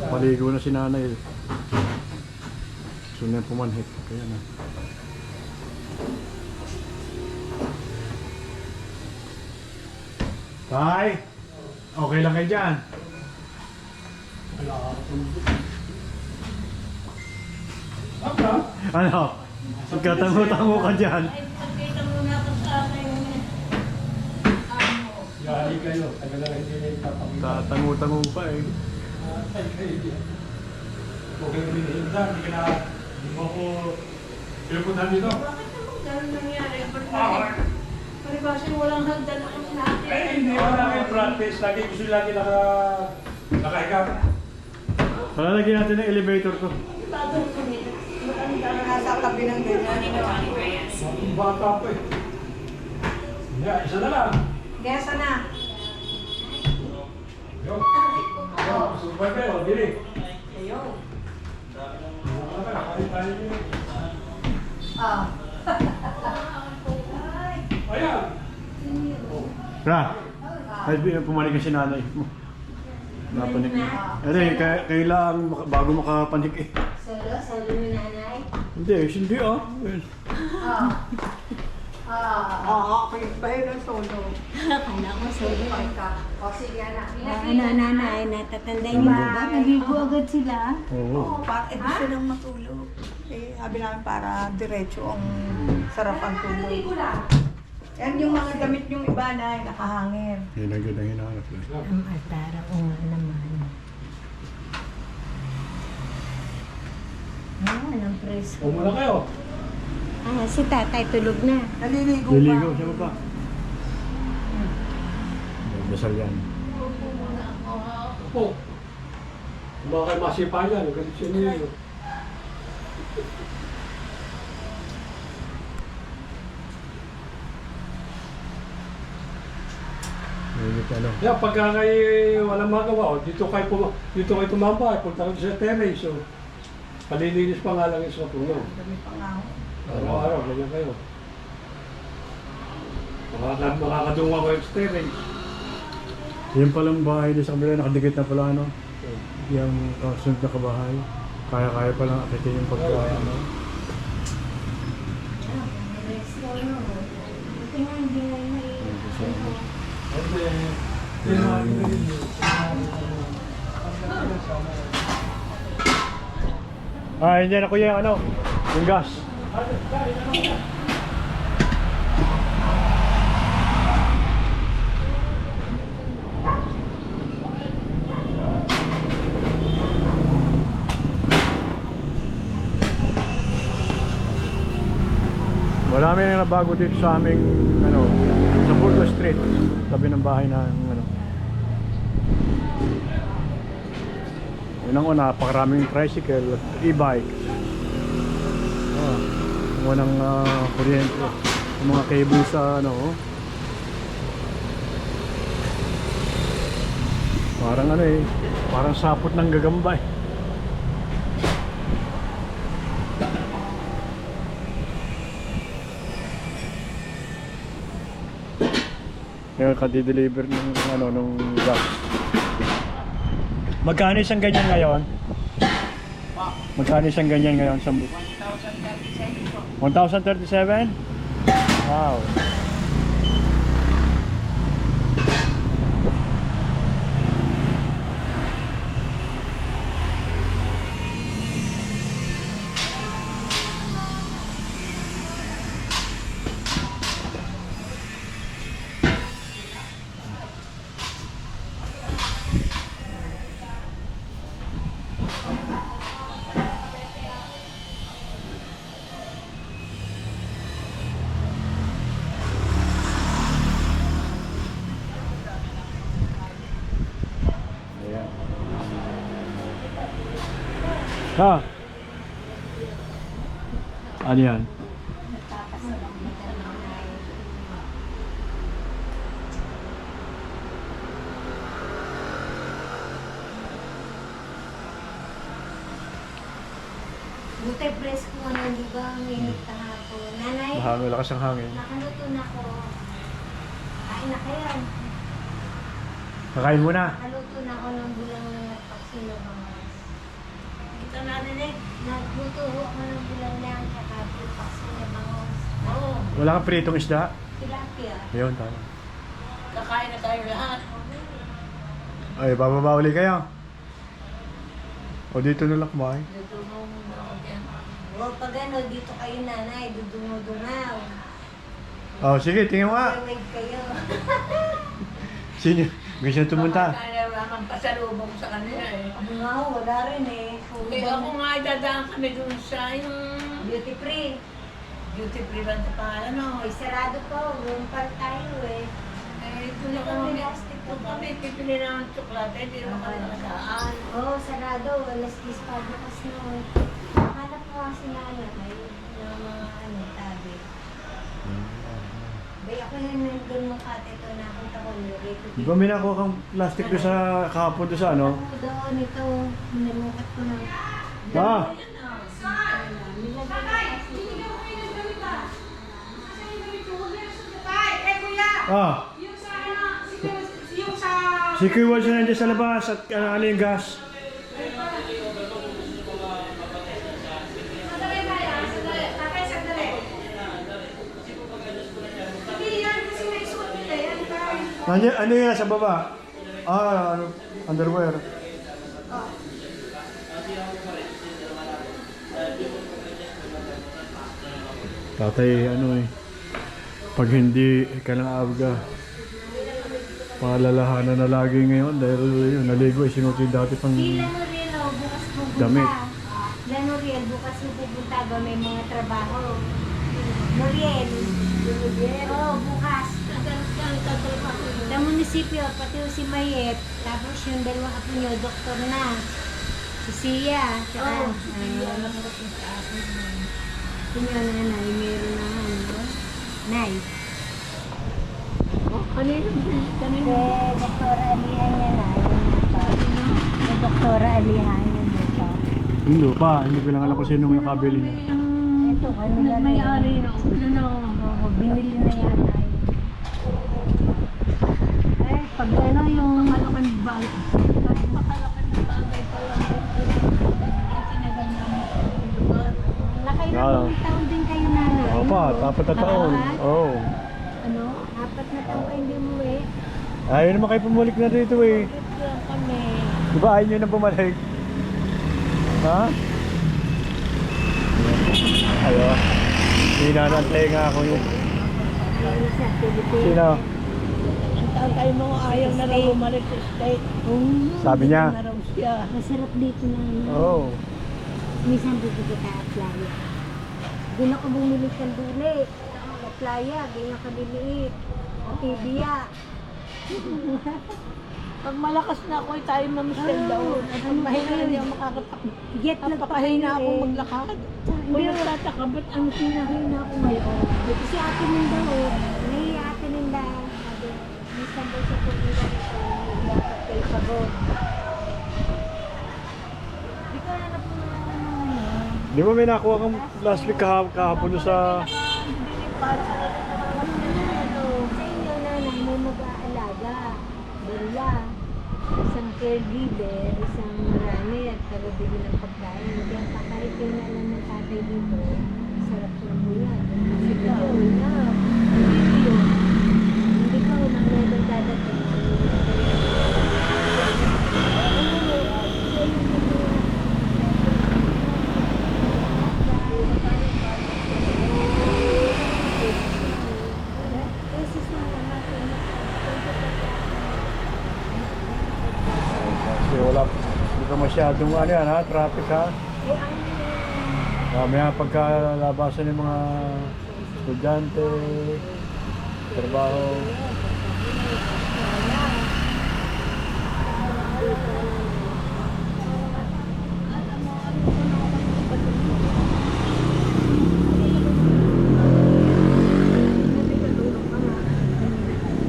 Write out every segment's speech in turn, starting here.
Paligo na si nanay. Gusto na pumanhik. Kaya na. Tay! Okay lang kayo dyan? Ano? Magkatango-tango ka dyan. Pagkita mo na ako sa akin. Yari kayo, tagal lang hindi na ipapakita. Tatango-tango pa eh. Ay, kayo. Okay, hindi ka na, hindi mo ako pinupuntahan dito. Bakit naman gano'n nangyari? Paribasin walang hagdan ako sa atin. Eh, hindi mo namin practice. Lagi gusto lagi nakahiga. Palalagyan natin ng elevator ko. Bagong kami. Matanda na. Nasa tabi ng ganyan. Ang bata pa eh. Yeah, isa na lang. Gesa na. Yo. Yo, subay kayo, dili. Ayaw. Ayan. Ah. Ra! Ay, pumanik ka si nanay mo. Napanik na. Kailangan bago makapanik eh. Solo ni nanay. Hindi ah. Oo, kayo ba yun solo? Kala ko solo. O sige anak. Nanay, natatanda niyo ba? Naligo agad sila. Oo. Oo, para gusto nang matulog. Eh, sabi namin para diretso ang sarap ang tulog. Yan yung mga damit yung iba na nakahangin. Yun ang ganda hinahanap eh. Ang atara ko nga naman. Anong presko? Umuna kayo. Si tatay tulog na. Naliligo Liligo pa. siya pa. Dasal yan. Opo. Baka kayo masipa yan. Galit siya niyo. Ano? Yeah, pagka kayo walang magawa, dito kayo tumambay, punta kayo sa terrace. So, palilinis pa nga lang yung sa puno. Dami pa nga ako. Araw-araw, ganyan kayo. Makakadunga kayo sa terrace. Yan palang bahay din sa kabila, nakadikit na pala ano. Yung sunod na kabahay. Kaya palang akitin yung pagka ano. Presko, no? Buti nga hindi na naiiwan. Hindi na kuya yung ano, yung gas. Marami na nabago dito sa aming ano, sa Burgo Street, tabi ng bahay na ano. Unang-una, napakaraming tricycle at e-bike. Unang kuryente, yung mga cable sa ano. Parang ano eh, parang sapot ng gagamba eh. Yung kadi-deliver ng ano nung gas. Magkano isang ganyan ngayon? Magkano isang ganyan ngayon sa 1,037? Wow. Ha? Ano yan? Buti presko na, di ba? Ngayon kahapon. Nanay, Mahangin, lakas ang hangin. nakaluto na ko. Kain na kayo. Kakain muna. Nakaluto na ako ng bulang at paksinubangas. Punta natin eh. Nagluto ako ng bulang lang kakapitas na bangos. Oo. Wala kang pritong isda? Tilapia. Ayun, tama. Kakain na tayo lahat. Ay, bababa uli kayo. O dito na lang kumain. Dito mo muna ako dyan. O pag ano, dito kayo nanay, dudungo-dungaw. Oh, sige, tingnan mo nga. Wait kayo. Sino? Gusto niyo tumunta? Kaya naman pasalubong sa kanila eh. Ako nga ho, wala rin eh. Eh ako nga dadaan kami dun sa yung Beauty free. duty free ba ito pangalan no? Ay, sarado po. Room par tayo eh. Eh doon ako kami. Doon kami pipili ng tsokolate. Hindi naman kami nakadaan. Oo, sarado. Alas 10 pa bukas noon. Hanap ko kasi nanay ng mga ano, tabi. Bay, ako yun nandun Makati ito napunta ko nilito. Di ba may nakuha kang plastic doon sa kahapon doon sa ano? Ako doon ito, nilukat ko ng... Ah! Ah! Si Kuya Walsh na nandiyan sa labas at ano yung gas? Nandiyan, ano yun sa baba? Ah, ano, underwear. Tatay, ano eh. Pag hindi ka lang abga, paalalahanan na lagi ngayon dahil yun, naligo ay sinuti dati pang Si Lanoriel, oh, bukas pupunta. Damit. Lanoriel, bukas pupunta ba may mga trabaho? Noriel. Oo, bukas. Sa munisipyo, pati yung si Mayet, tapos yung dalawang apo nyo, doktor na. Si Sia, tsaka yung nanay, meron na ano, Nay. Kanina. Doktor Alihan yan na, yung Doktora Alihan yan dito. yung lupa. Hindi ko lang alam kung sinong nakabili niya. Ito, ano yan? May-ari na. Oo, binili na yan ay. Eh, pag ano yung... Makalakan bagay. Makalakan na bagay pa lang. Itinaganda mo sa lugar. Nakailang taon din kayo nanay? Opa, tapat na taon. Apat? Oo. Ano? 4 na taon kayo hindi umuwi? Ayaw naman kayo pumalik na dito eh. Trip lang kami. Di ba ayaw nyo na bumalik? Ha? Ayaw. Hinanantay nga ako yun. Ayun sa Philippines. Sino? Ang taon tayo mga ayaw na raw bumalik sa state. Sabi niya? Na raw siya. Masarap dito na ano. Oo. Minsan dito kita at playa. Doon ako bumili ng duli. Sa playa, ganyan kabiliit. Tibia. Pag malakas na ako, tayo mamisel daw. At pag mahina na niya makakatakbo. Jet lag pa Napakahina kami akong eh. maglakad. Hindi Kung ako nagtataka, ba't ang pinahina ako ngayon. Kasi ate Ninda o, nahiya ate Ninda. Sabi, minsan daw sa pagkira nito, dapat kayo pagod. Di ko alam po na ano. Di ba may nakuha kang last week kahapon doon sa... Ano, sa inyo nanay, may mag-aalaga. Dala. Isang caregiver, isang marami at taga-bili ng pagkain. Kaya kahit yung alam ng tatay dito, sarap na po yan. Kasi ikaw na, hindi ko nang meron dadating. Kasi wala, hindi ka masyadong ano yan ha, traffic ha. Mamaya pagkalabasan ng mga estudyante, trabaho.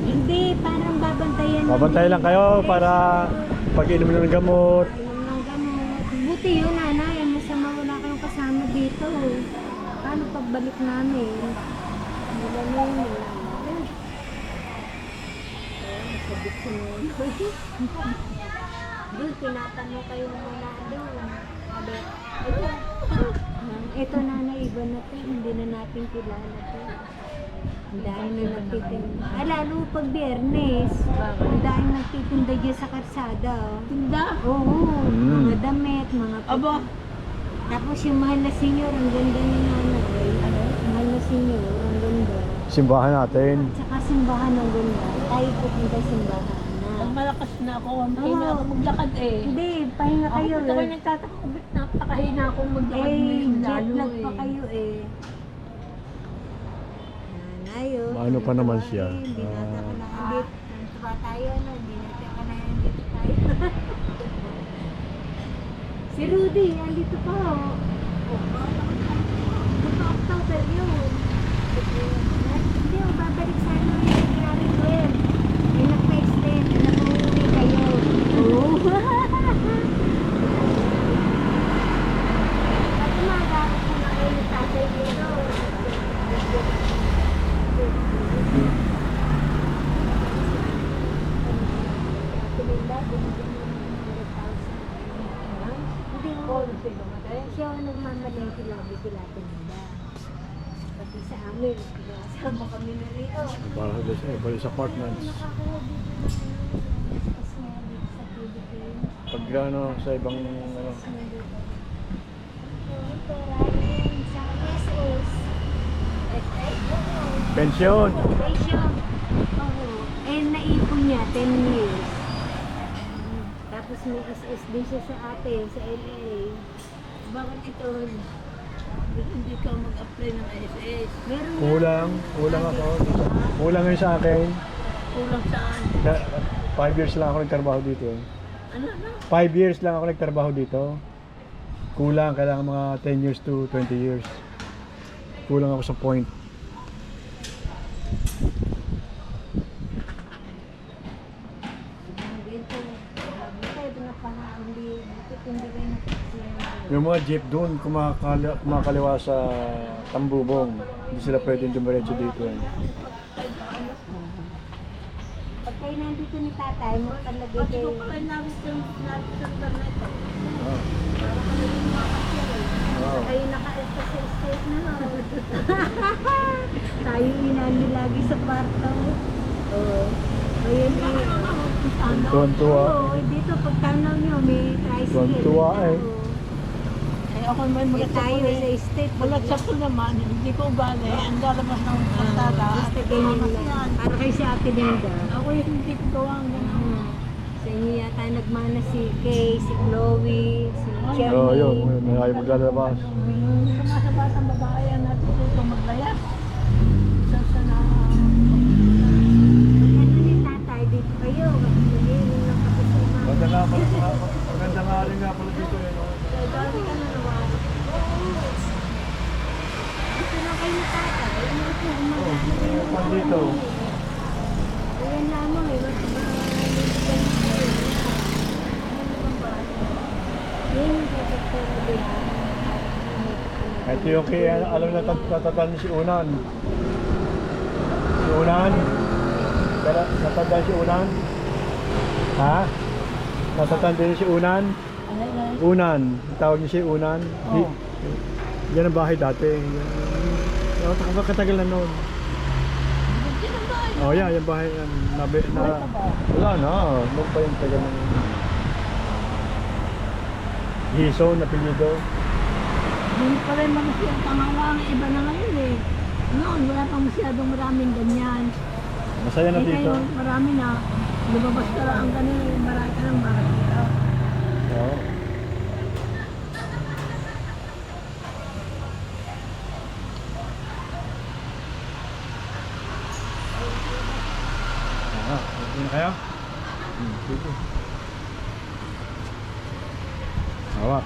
Hindi, parang babantayan. Babantay lang kayo para pag-inom ng gamot. Inom ng gamot. Buti yun, nanay. Masama wala kayong kasama dito. Paano pagbalik namin? Wala na yun. Sabit ko na yun. Doon, tinatanong kayo muna doon. sabi, ito na iba na to, hindi na natin kilala to. Ang dahil na nagtitinda. Lalo pag biyernes, ang dahil nagtitinda dyan sa karsada. Oh. Tinda. Oo, Mm. mga damit, mga Aba. Tapos yung mahal na senyor, ang ganda ni nanay. Mahal na senyor, ang ganda. Simbahan natin. At saka simbahan ang ganda. Tayo pupunta simbahan na. Ang malakas na ako. Hindi na ako maglakad eh. Hindi, pahinga Ako kayo. ito kayo nagtatakot. Napakahina akong maglakad Eh, ngayon jet lalo lag eh. pa kayo eh. Nanay, oh. Ano pa naman siya? Hindi natin ka na dito. Nantuwa tayo, no? Hindi natin ka na dito tayo. Si Rudy, andito pa, oh. October yun. Hindi, oh, babalik sa ano yung nangyari 12. May nag-extend, alam mo, uwi kayo. Oo. At umaga, kung na kayo ni tatay dito. Pinila, binigyan mo ng 100,000. Hindi mo. Siya ang nagmamalengke lagi kila Tinda. Pati sa amin, pinasama kami na rito. Bali sa apartments. Nakakawa dito na ano, kasi nga dito sa Philippines. Pag ano, sa ibang ano. Sa SS. Pensyon. Pension. Oo. Eh, naipon niya, 10 years. Tapos may SS din siya sa ate, sa LA. Bakit ito? Hindi ka mag-apply ng SS. Meron nga. Kulang ako. Kulang ngayon sa akin. Kulang saan? 5 years lang ako nagtrabaho dito. Ano na? 5 years lang ako nagtrabaho dito. Kulang, kailangan mga 10 years to 20 years. Kulang ako sa point. Dito, kayo na pa nga, hindi kayo nakasiyan. Yung mga jeep doon, kumakaliwa sa Tambubong. Hindi sila pwedeng dumiretso dito. Eh. Pag kayo nandito ni tatay, magpalagay kayo. Ay, namin sa internet. Oh. Oh. Kayo naka-esta sa estate na no. Tayo inani lagi sa kwarto. Oo. Ayun eh. Tuwan-tuwa. Oo, dito pag tanaw nyo, may tricycle. Tuwan-tuwa eh. Eh, ako naman Kaya mulat tayo sa sa estate. mulat sa ko naman, hindi ko bale, ang lalabas ng pagtala. Basta ganyan lang. Para kay si Ate Linda. Ako yung hindi ko gawa ang gano'n. Sa inyo yata nagmana si Kay, si Chloe, si Cherry. Oh, yun. May ayaw maglalabas. Sa mga batang babae ang natututong maglayas. Sa na... Ano ni tatay dito kayo? Nag-iinom lang kapit sa mga. Maganda nga rin nga pala dito. Eh, no? Dati ka na naman. Dito lang kayo ni tatay. Ano ito? Pan dito. Ayan lamang eh. Mas Ito yung kaya alam na tatatan si Unan. Si Unan? Pero natatandaan si Unan? Ha? Natatandaan din si Unan? Unan. Tawag niya si Unan. Yan ang bahay dati. Kung katagal na noon. Oh, yeah, yung bahay na wala na. Ano pa yung tagal ng Hiso na pinito. Hindi pa rin mga siyang pangawang iba na ngayon eh. Noon, wala pang masyadong maraming ganyan. Masaya na Eh dito. ngayon, marami na. Lumabas ka lang ang ganun, marami ka ng makakita. Oo. Okay na kayo? Sige. Hawak.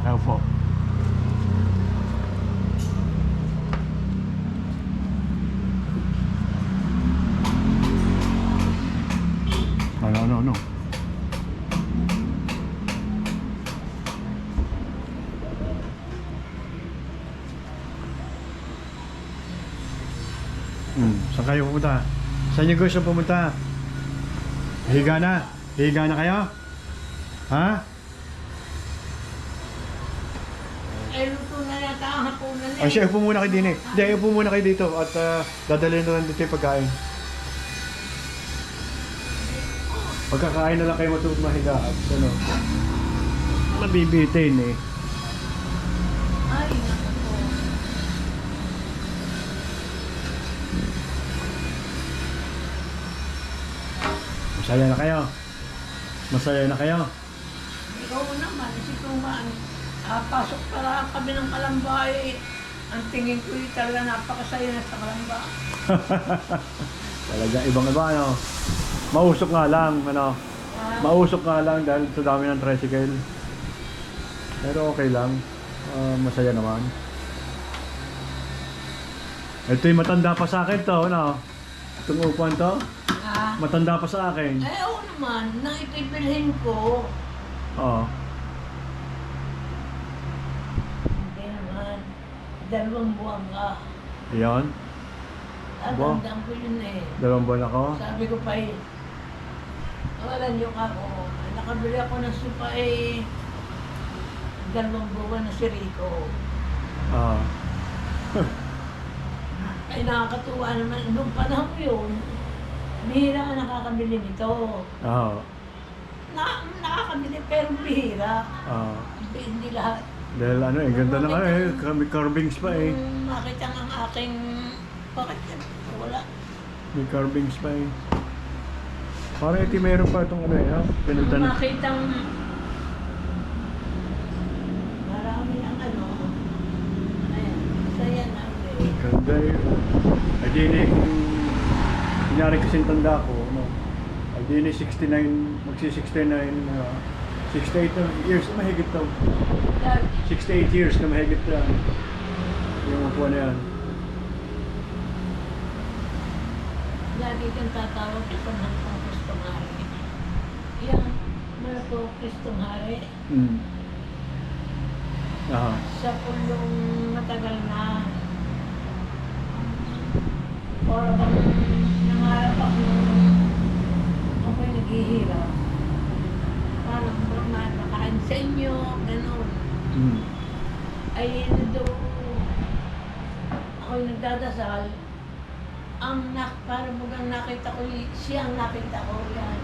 Ayaw po. No. Saan kayo pumunta? Saan niyo gusto pumunta? Higa na? Higa na kayo? Ha? Eh, luto na yata ang hapunan Ay, siya, upo muna kayo din eh. Hindi, upo muna kayo dito at dadalhin na lang dito yung pagkain. Pagkakain na lang kayo matulog mahiga at ano, mabibitin eh. Ay, naku po. Masaya na kayo? Masaya na kayo? Ikaw naman, si Tuman. Pasok pala kami ng Kalamba eh. Ang tingin ko yung talaga napakasaya na sa Kalamba. Talaga ibang iba ano. Mausok nga lang ano. Mausok nga lang dahil sa dami ng tricycle. Pero okay lang. Masaya naman. Ito yung matanda pa sa akin to, ano? Itong upuan to, Ah, matanda pa sa akin. oo naman, nang ipibilhin ko. Oo. Hindi naman. 2 buwan ka. Iyon. Tatandaan ko yun eh. 2 buwan ako. Sabi ko pa eh, wala niyo ka ako. Nakabili ako ng supa eh. 2 buwan na si Rico. Oo. Ay nakakatuwa naman. Noong panahon ko yun, bihira ka nakakabili nito. Oo. Nakakabili pero bihira. Oo. Hindi lahat. Dahil ano eh, ganda na nga eh. May carvings pa eh. Makita ang aking, bakit yan? Wala. May carvings pa eh. Parang ito meron pa itong ano eh, ha? Pinuntan. Makita ang marami ang ano. Ayan, saya na ulit. Ganda eh. Ay di na kung kunyari kasing tanda ko, ano? Ay di na 69, magsi-69, 68 na years na mahigit daw. 68 years na mahigit na. Yung upuan na yan. Lagi kang tatawag ito ng Kristong Hari. Yan, ano po, Kristong Hari. Hmm. Aha. Sa pulong matagal na. Para bang nangarap ako ako'y naghihirap. Parang makain sa inyo, gano'n. Hmm. Ay, doon ako'y nagdadasal. Parang bagang nakita ko, siyang nakita ko yan.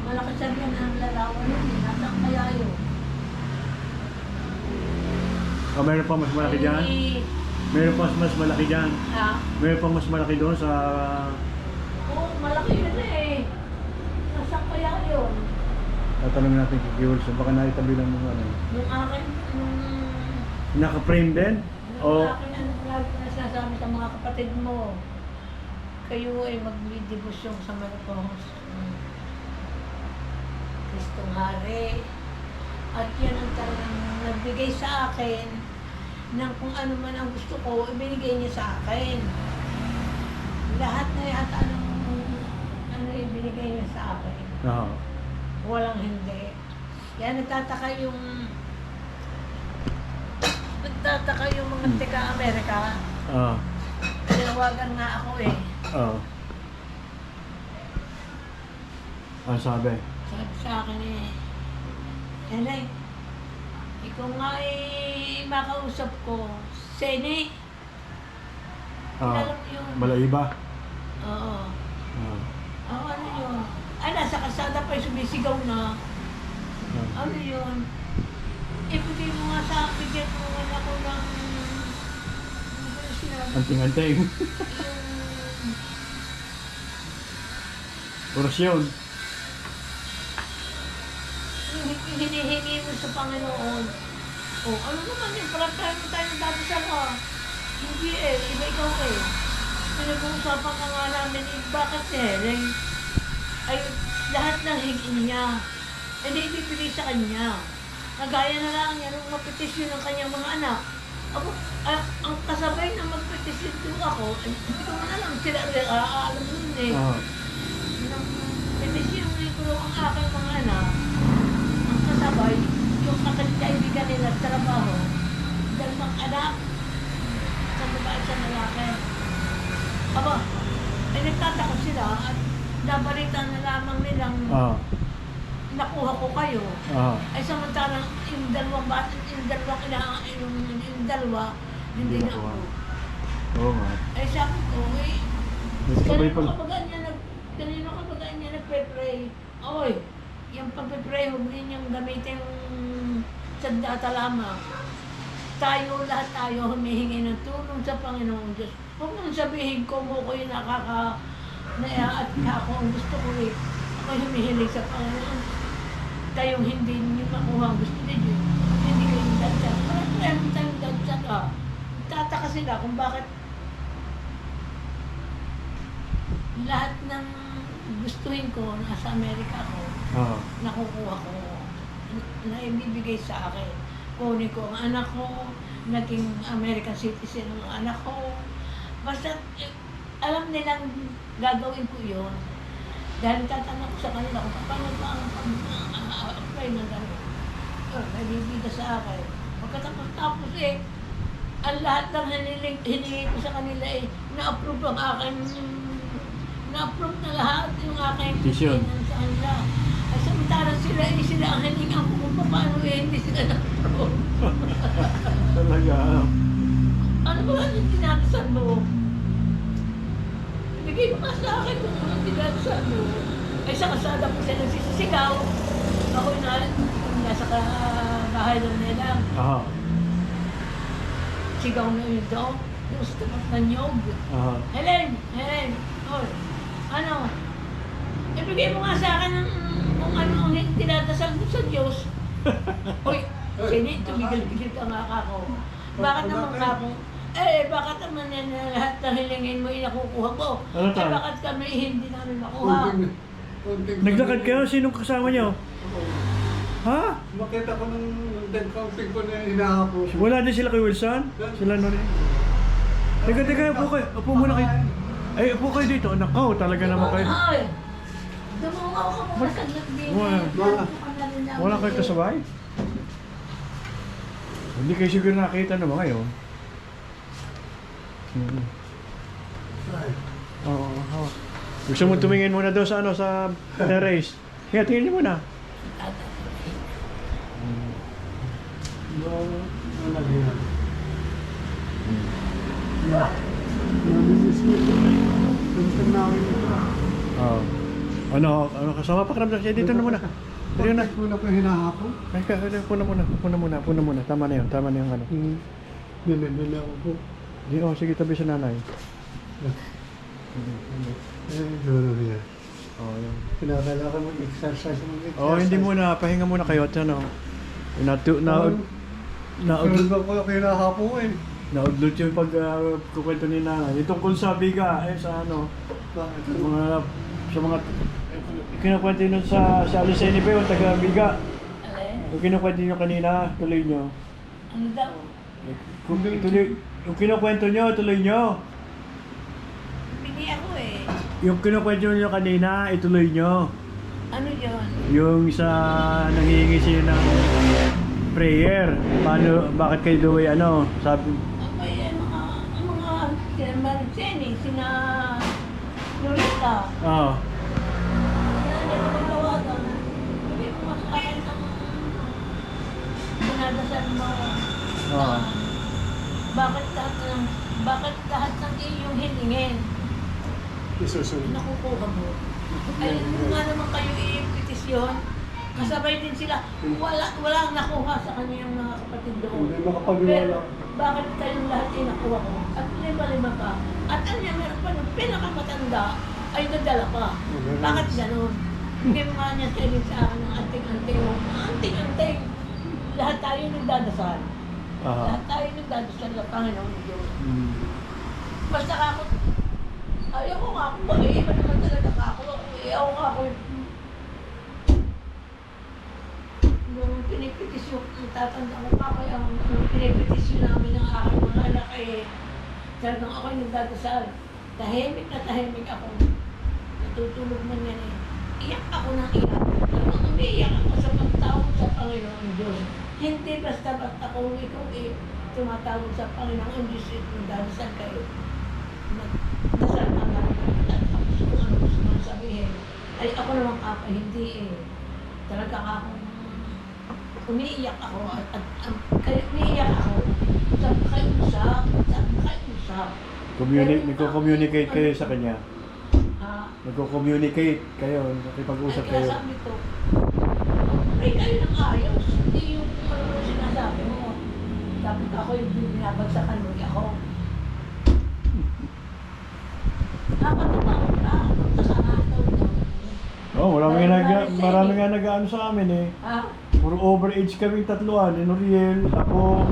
Malaki siya yan ang larawan nun, nasaan kaya yun? Oh, meron pa mas malaki dyan? Meron pa mas malaki dyan? Ha? Meron pa mas malaki doon sa... Oo, malaki yun eh. Nasaan kaya yun? Tatanungin natin kay Giwolson, baka naitabi lang ng ano. Yung akin, Naka-frame din? yung O akin, ano lagi ko nasasabi sa mga kapatid mo, kayo ay maglidibusyon sa Marcos. Kristong Hari. At yan ang talagang nagbigay sa akin ng kung ano man ang gusto ko, ibinigay niya sa akin. Lahat na yata ano ibinigay niya sa akin. Oo. Walang hindi. Kaya nagtataka yung mga taga-Amerika. Oo. Tinawagan nga ako eh. Oo. Ano sabi? Sabi sa akin eh, Enay, ikaw nga eh makausap ko. Sene, kilala mo yun? Balaiba? Oo. Oo. Ano yun? Nasa kasada pa yung sumisigaw na. Ano yun? Ibigay mo nga sa akin, bigyan mo nga ako ng... Ano ba yung sinabi? Anting-anting. Yung... Orasyon. hinihingi mo sa Panginoon. O, ano naman yun? Parang tayo nagdadasal ka. Hindi eh, iba ikaw eh. Pinag-uusapan ka nga namin, eh, bakit si Helen? Ay, lahat ng hingin niya, hindi ibibigay sa kanya. Nagaya na lang yan, nung mapetisyon ng kanyang mga anak. Ako, ang kasabay na magpetisyon doon ako, hindi ko na lang sila alam nun eh. Oo. Nang petisyon ko ang aking mga anak, ang kasabay, yung kaibigan nila sa trabaho, 2 anak, sa babae sa lalaki. Aba, Ay nagtataka sila at nabalita na lamang nilang Ah, nakuha ko kayo. ah. Ay samantalang yung dalawang bata, yung dalawa, hindi Hindi na nakuha. ako. Oo nga. Ay sabi ko, Sabay kanino pag... kapag niya nagpe-pray? Oy, yung pagpe-pray, huwag ninyong gamitin sandata lamang. Tayo, lahat tayo humihingi ng tulong sa Panginoong Diyos. Huwag nang sabihin ko mo ko yung at ako ang gusto ko eh. Ako humihiling sa Panginoon. Kayong hindi niyo makuha ang gusto ninyo. Hindi kayo dadsak. Parang tayong dadsak ah. Tataka sila kung bakit lahat ng gustuhin ko nasa Amerika ako, Ah, nakukuha ko, na ibibigay sa akin. Kunin ko ang anak ko, naging American citizen ang anak ko. Basta alam nilang gagawin ko yun. Dahil tatanong ko sa kanila kung paano ba ang apply ng gano'n. May bibida sa akin. Pagkatapos ang lahat ng hinihingi ko sa kanila na-approve ang akin, na-approve na lahat yung aking Petition. petition sa kanila. Ay samantalang sila ang hiningan ko kung paano hindi sila na-approve. talaga. Ano ba yung tinatasan mo? Bigay mo nga sa akin kung anong tinatasan mo. Ay sa kasada ko sila nagsisigaw. Ako nasa bahay lang nila. Aha. Sigaw na yun daw. Yung sa tapat ng nyog. Aha. Helen! Oy, ano? Ibigay mo nga sa akin kung ano ang tinadasal mo sa Diyos. Oy, sini, tumigil-tigil ka nga ako. Bakit naman ka ako? Bakit naman yan lahat na hilingin mo nakukuha mo? Ano tayo? Bakit kami hindi namin makuha? Naglakad kayo? Sinong kasama niyo? Ha? Makita ko ng dead counting ko na hinahapo. Wala din sila kay Wilson? Sila nun eh. Teka, upo kayo. Upo muna kayo. Ay, upo kayo dito. Nakaw, talaga naman kayo. Ay! Dumungaw ka muna saglit din. Wala kayo kasabay? Hindi kayo siguro nakita naman kayo. Oo. Gusto mo tumingin muna daw sa sa terrace. Kaya tingin niyo muna. Oo. Ano kasama pakiramdam siya dito na muna. Dito na. Wala ko hinahapo. Ay, puna muna. Tama na yun ano. Bili ako po. Di, sige, tabi sa nanay. Gano'n niya. Oo, yun. Kinakailangan mag-exercise. Oo, hindi muna. Pahinga muna kayo at ano. Naudlot Naudlot ko yung hinahapo eh. yung kukwento ni nanay. Yung tungkol sa biga, sa ano, Bakit? sa mga kinakwento nun sa Alicene ba yung taga biga. Alin? Yung kinakwento nyo kanina, tuloy nyo. Ano daw? Yung kinukwento nyo, tuloy nyo. Bigay ako eh. Yung kinukwento nyo kanina, ituloy nyo. Ano yun? Yung sa nanghihingi siya ng prayer. Bakit kayo duwi sabi, Ay, mga sina Mariceni, sina Loretta. oo. Yan yung mga tawagan. Bigay mo nga sa akin ang pinadasal mo. Oo. Bakit lahat ng iyong hilingin Isusunod. nakukuha mo? Ay, kung nga naman kayo i-petisyon, kasabay din sila. Walang nakuha sa kanyang mga kapatid doon. Hindi makapagwala. Bakit kayong lahat ay nakuha ko? At lima-lima pa. At ano yan, meron pa ng pinakamatanda ay nadala pa. Bakit ganun? Bigyan mo nga niya sa akin ng anting-anting. Anting-anting. Lahat tayo nagdadasal. Aha. Lahat tayo nagdadasal ng Panginoon Diyos. Mm. Basta ka ako, ayoko nga ako, iba naman talaga ka ako. Ayaw nga ako. Nung pinipetisyon, tatanda ko pa kaya nung pinipetisyon namin ng aking mga anak talagang ako'y nagdadasal. Tahimik na tahimik ako. Natutulog man yan eh. Iyak ako ng iyak. Talagang umiiyak ako sa pagtawag sa Panginoon Diyos. Hindi basta-basta kung ikaw tumatawag sa Panginoon Diyos at nagdadasal kayo. Nagdasal ka nga. Ay, ako naman ako, hindi eh. Talaga akong umiiyak ako kaya umiiyak ako. Sabi kayo usap. Nagko-communicate kayo sa kanya. Ha? Nagko-communicate kayo, nakipag-usap Kaya kayo. sabi ko, ay kayo ng ayos. Hindi yung ano na sinasabi mo. Sabi ko ako yung binabagsakan mo ako. Dapat tumawag ka. Nakakataw ka. Oh, marami nga nag-ano sa amin eh. Ha? Puro overage kaming tatluan. Ni Noriel, ako,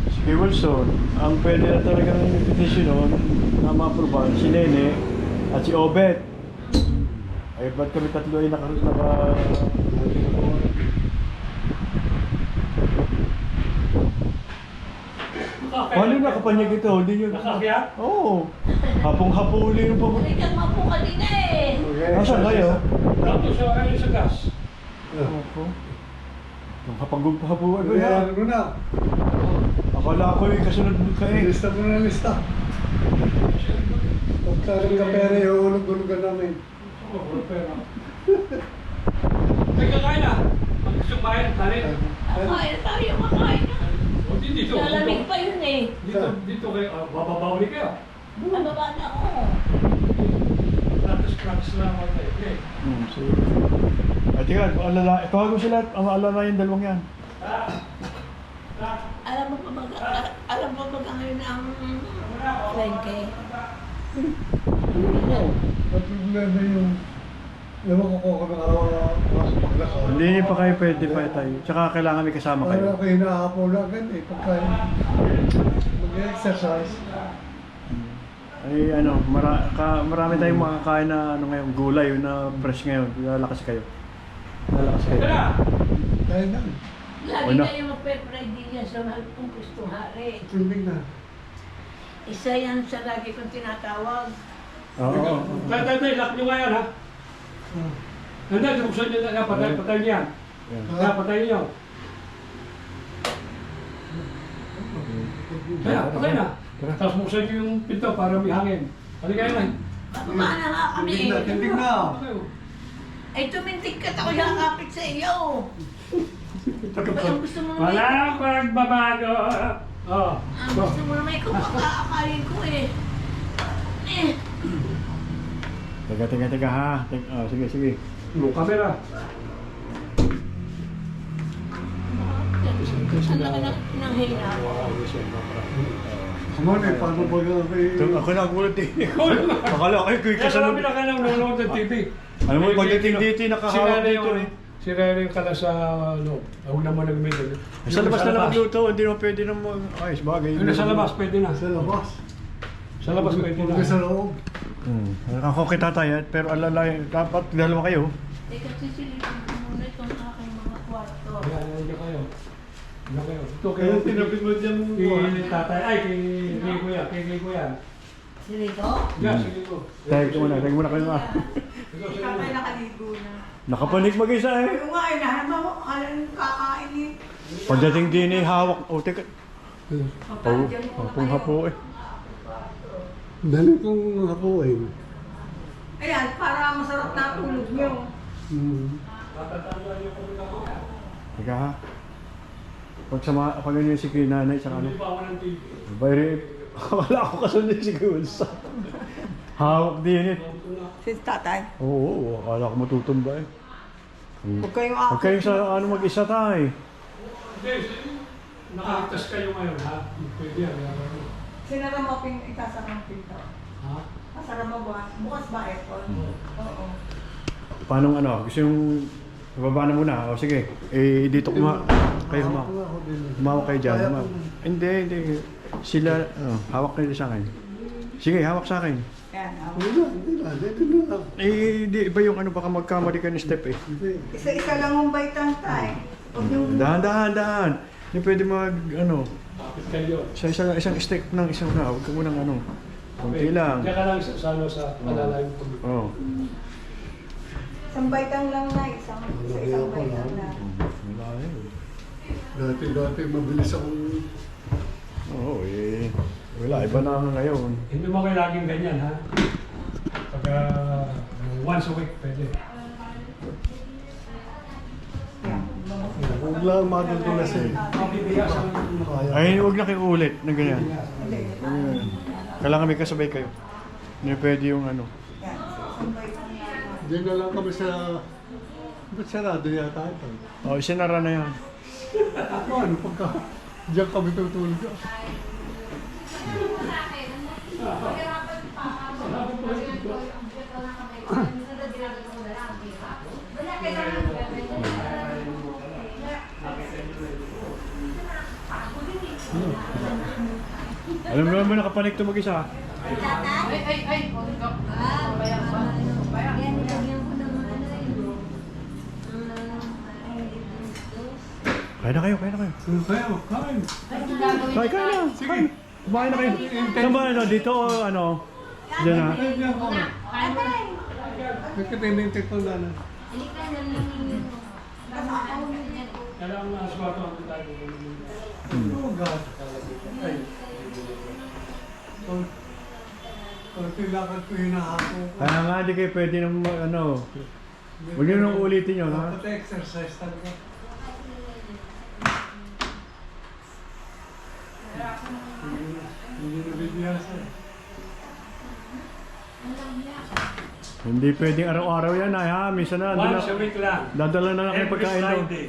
si Kay Wilson. Ang pwede na talagang petition nun na ma-approval, si Nene at si Obet. Ay, ba't kami tatlo ay Paano nakapanyag ito? Hindi yun. Nakakaya? Oo. Hapong-hapuli yung pag... Hindi ka mapo kanina eh. Nasaan kayo? Dato sa kayo sa gas. Opo. Yung hapag-hapuan ko Kaya yan. ano na, Akala ko yung kasunod ka eh. lista mo na lista. Pagkaling ka pera, ihulog-hulugan namin. Oo, pera. May kakain na. Ang gusto kumain, kanin. Makain tayo, makain na. O, dito. Lalamig pa yun eh. Dito kayo, bababawli kayo. Nababa na ako. Practice lang ako tayo. Okay. Sige. At tingnan, tawag mo sila, ang alala yung dalawang yan. Alam mo pa ba ngayon ang 20K? Oo. Ang problema yung ewan ko kung ng araw-araw sa paglakad. Hindi pa kayo pwede pa tayo. Tsaka kailangan may kasama Parang kayo. ako hinahapo lang eh. Pagka mag-exercise. Ay ano, marami tayong makakain na ano ngayon, gulay na fresh ngayon. Lalakas kayo. Lalakas kayo. Tara! Kaya na. Lagi Ano? kayo magpe-pray din yan sa mahal kong gusto hari. Tumbing na. Isa yan sa lagi kong tinatawag. Oo. Tayo, lock nyo nga yan, ha? Nandun, buksan nyo na, patay niyo yan. Yan. Patay niyo. Kaya, patay na. Tapos buksan nyo yung pinto para may hangin. Halika na. Bababa na nga kami Tumbing na, eh. tumbing na. Ay tumintig ka ako yakapit sa iyo. Ano ba yung gusto mo naman? Walang pagbabago. Oh. Ang gusto mo naman ikaw pagkakakalin ko eh. Eh. Teka ha. Sige. Yung camera. Ang laki ng hina. Kumano eh, paano ba yung Ako na gulat eh. Akala ko kayo Kaya kasunod. marami na ka lang nanonood ng TV. Alam mo, pagdating dito, nakahawak dito eh. Si Rene yung kala sa loob. Huwag naman nag-medal. Sa labas na lang magluto, hindi naman pwede na ayos bagay. Yung nasa labas, pwede na. sa labas? Sa labas, pwede na. Huwag sa loob. Ako kita tayo, pero alalay, dapat dalawa kayo. Eh kasi silipin ko muna itong aking mga kwarto. Kaya nandiyan kayo. Nandiyan kayo. Ito Kaya kayo. tinapin mo dyan mo. Kay tatay. Ay, kay Kuya. Kay Kuya. Silito? Diyan, sige ko. Tayo muna kayo nga. Ito, sige Kapay mo. nakaligo na. Nakapanik mag-isa eh. Ayaw nga eh, nahanap ako, alam kakain eh. Pagdating din eh, hawak. Teka. Magkakadyan muna kayo. Hapo eh. Dali kong hapuin. Ayan, para masarap na tulog nyo. Teka ha. Pag ano yung si nanay, saka ano. Hindi pa ako ng TV. Bayri, akala ko kasunod si Gulsa. Hawak din eh. Si tatay. Oo, akala ko matutumba eh. Huwag kayong Huwag kayong sa ano mag-isa tayo. Hindi, nakaligtas kayo ngayon, ha? Pwede yan. Sinara mo ping ikasara ng pinto. Ha? Kasara mo bukas. Bukas ba aircon? Oo. Paano ano, gusto yung bababa na muna. O sige, dito kayo humawak kayo dyan. Hindi. Sila, hawak kayo sa akin. Sige, hawak sa akin. Yan. Hindi na. Dito na lang. Di iba yung ano, baka magkamali ka ng step eh. Hindi. Isa-isa lang ang baitan tay. Huwag yung... Dahan. Hindi pwede Kapit kayo. sa isang step ng isang na, huwag ka munang konti lang. Diyan ka lang sa malalayong pag- Oo. Isang baitan lang na, isang baitan lang. Dati mabilis akong... Oo, wala, iba na ngayon. Hindi mo kayo laging ganyan, ha? Pagka once a week, pwede. Huwag lang madudulas eh. Mabibiyasan ng Kaya. Ay, huwag na kayo ulit na ganyan. Hindi. Ganyan. Kailangan may kasabay kayo. Hindi pwede yung ano. Yan. Sasambay ko na. Diyan na lang kami sa... Ba't sarado yata ito? O, isinara na yan. Ano pagka... Diyan kami tutulog. Alam mo naman nakapanik ito mag-isa. Yan, nilagyan ko ng Kaya na kayo, kaya na kayo. Kaya, kain. Kaya na. Sige. Kumain na kayo. Saan ba ano? Dito o ano? Diyan na. Diyan ako. Nagkatinintay ko na na. Kailangan na aswato ang tayo. Oh God. Ay. Kailangan ko hinahako. Kaya nga, hindi kayo pwede ng ano. Huwag nyo nang ulitin yun, ha? Dapat exercise talaga. Hindi na bibiyasa. Hindi pwedeng araw-araw yan, ay ha? Minsan na, Once a week lang. dadala na lang kayo Every pagkain doon. Friday.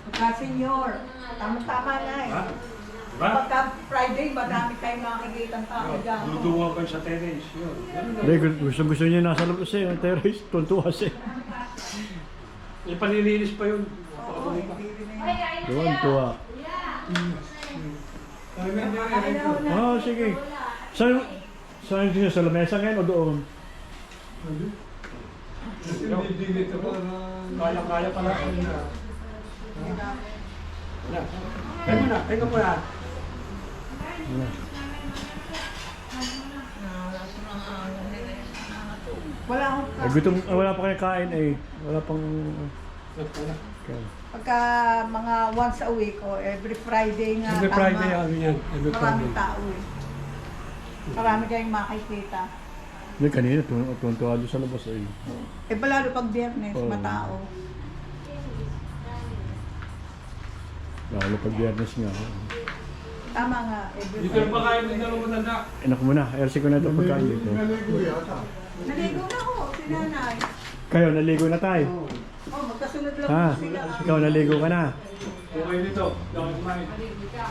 Pagka senior, tama-tama na eh. Ha? Diba? Pagka Friday, madami tayong makikita ang tao dyan. Dudungan kayo sa terrace. Yun. Ganun lang. Hindi, gusto niya nasa labas eh, yung terrace, tuntuas eh. May panilinis pa yun. Oo, hindi rin eh. Tuntua. Sabi niya rin ito. Oh, sige. Saan niyo sa lamesa ngayon o doon? Kasi hindi dito para... Kaya pala. Yan. Kaya mo na. Kaya mo na. Wala akong Eh, gutom, wala pa kayo kain eh. Wala pang... Okay. Pagka mga once a week o every Friday nga, Every Friday ano yan. Every maraming Friday. tao eh. Marami kayong makikita. Hindi, kanina tuntua doon sa labas eh. Eh palalo pag biyernes, Oo. matao. Lalo pag biyernes nga. Tama nga, every Dito na Friday. ba kayo ng dalawang matanda? Enak mo na, RC ko na ito pagkain dito. Naligo yata. Naligo na ko, si nanay. Kayo, naligo na tayo. Oh, magkasunod lang Ha? po sila. Ikaw, naligo ka na. Okay dito. Dapat kumain.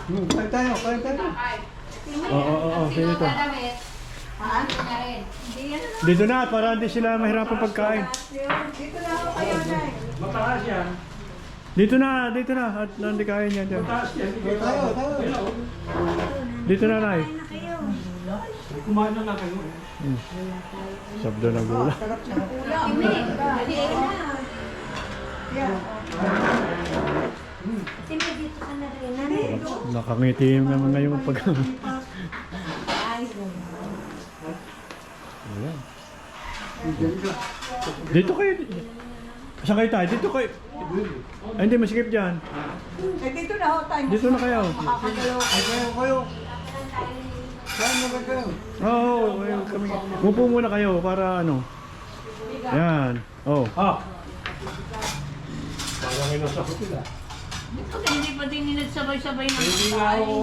Kain tayo, kain tayo. Oo, sino ito? Ha? Hindi yan ano. Dito na, para hindi sila mahirapan pagkain. Dito na ako kayo, nay. Mataas yan. Dito na. At hindi kain yan dyan. Mataas yan. Tayo, tayo. Dito na, Nay. Kain na kayo. Kumain na lang kayo. Sabdo na gula. Sarap na ulam. Kimi, dali na. Yan. Kimi, dito ka na rin. Nari. Nakangiti naman ngayon pag... Ay, Ayan. Dito kayo. Saan kayo tayo? Dito kayo. Ay, hindi, masikip dyan. Eh, dito na ako tayo. Dito na kayo. Makakagalaw. Kayo. Kain na ba kayo? Oo, kami. Upo muna kayo para ano. Yan. Oh. Ah. Parang kayo nasa hotel ah. Ito hindi pa din nagsabay-sabay ng Hindi nga ako,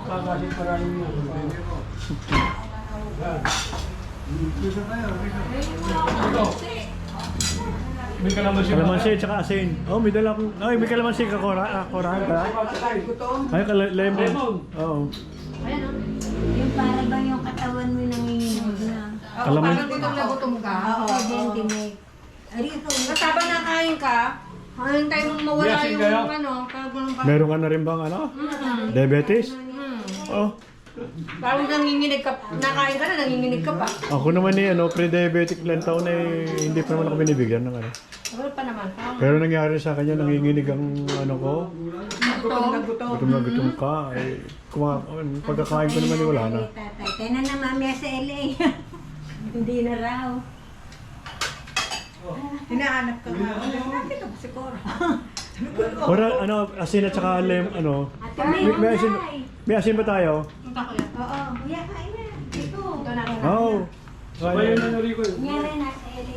kakasin parang yan. Yan. Dito kayo, dito. Ito. May kalamansi ba? Kalamansi at saka asin. Oh, may dala akong... Ay, may kalamansi ka korahan ka. Gutom. Ay, lemon. Lemon. Oo. Ayan o. yung para bang yung katawan mo nanginginog na. Kalaman. Parang gutom na gutom ka. Oo, Gentimate. Arito. Tapos habang nakain ka, hanggang tayo mawala Yes, yung kaya. ano, parang ganun pa. Meron ka na rin bang ano? Diabetes? Oh. Parang nanginginig ka, nakain ka na, nanginginig ka pa. Ako naman eh, ano, pre-diabetic lang taon eh, hindi pa naman ako binibigyan ng ano. Wala pa naman. Parang Pero nangyari sa kanya, nanginginig ang ano ko. Gutom na gutom. Gutom na gutom ka. Eh, pagkakain ko naman eh, wala na. Tatay, tayo na mamaya sa LA. Hindi na raw. Hinahanap ka nga. Nakita ko si Cora. Ora, ano, asin at saka ano. Ate May, May asin, May. may asin ba tayo? Oo, kuya, kain na. Ito. ito na. Oo. Sabay yun na nari ko yun. Kunyari nasa LA.